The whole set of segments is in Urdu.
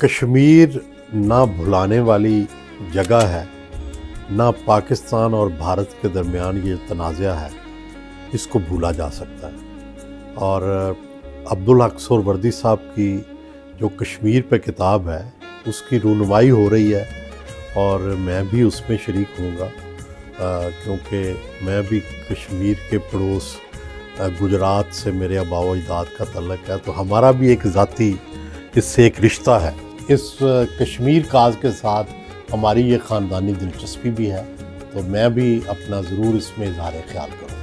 کشمیر نہ بھلانے والی جگہ ہے، نہ پاکستان اور بھارت کے درمیان یہ تنازع ہے اس کو بھولا جا سکتا ہے۔ اور عبدالحق سہروردی صاحب کی جو کشمیر پہ کتاب ہے اس کی رونمائی ہو رہی ہے اور میں بھی اس میں شریک ہوں گا، کیونکہ میں بھی کشمیر کے پڑوس گجرات سے میرے آباء و اجداد کا تعلق ہے، تو ہمارا بھی ایک ذاتی اس سے ایک رشتہ ہے۔ اس کشمیر کاز کے ساتھ ہماری یہ خاندانی دلچسپی بھی ہے، تو میں بھی اپنا ضرور اس میں اظہار خیال کروں۔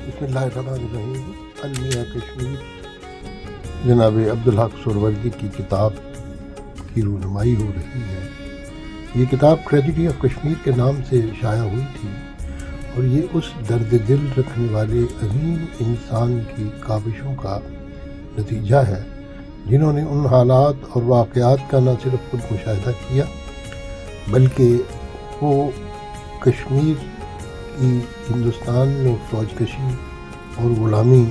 بسم اللہ الرحمن الرحیم۔ المیہ کشمیر جناب عبدالحق سہروردی کی کتاب کی رونمائی ہو رہی ہے۔ یہ کتاب ٹریجڈی آف کشمیر کے نام سے شائع ہوئی تھی اور یہ اس درد دل رکھنے والے عظیم انسان کی کاوشوں کا نتیجہ ہے جنہوں نے ان حالات اور واقعات کا نہ صرف خود مشاہدہ کیا بلکہ وہ کشمیر کی ہندوستان میں فوج کشی اور غلامی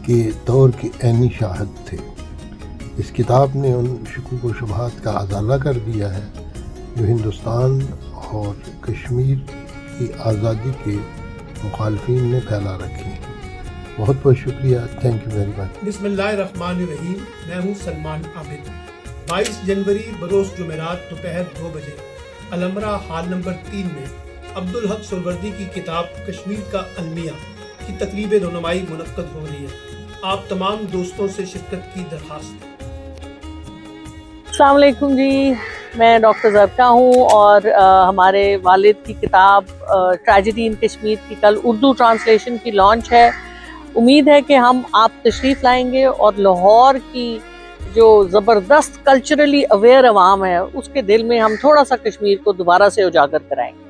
کے دور کے عینی شاہد تھے۔ اس کتاب نے ان شکوک و شبہات کا ازالہ کر دیا ہے جو ہندوستان اور کشمیر کی آزادی کے مخالفین نے پھیلا رکھی ہیں۔ بہت بہت شکریہ، تھینک یو ویری مچ۔ بسم اللہ الرحمن الرحیم۔ میں ہوں سلمان عابد۔ 22 جنوری بروز جمعرات دوپہر 2 بجے الامرا ہال نمبر 3 میں عبدالحق سہروردی کی کتاب کشمیر کا المیہ کی تقریب رونمائی منعقد ہو رہی ہے۔ آپ تمام دوستوں سے شرکت کی درخواست ہے۔ السلام علیکم جی، میں ڈاکٹر زرکا ہوں اور ہمارے والد کی کتاب ٹریجڈی ان کشمیر کی کل اردو ٹرانسلیشن کی لانچ ہے۔ امید ہے کہ ہم آپ تشریف لائیں گے اور لاہور کی جو زبردست کلچرلی اویئر عوام ہے اس کے دل میں ہم تھوڑا سا کشمیر کو دوبارہ سے اجاگر کرائیں گے۔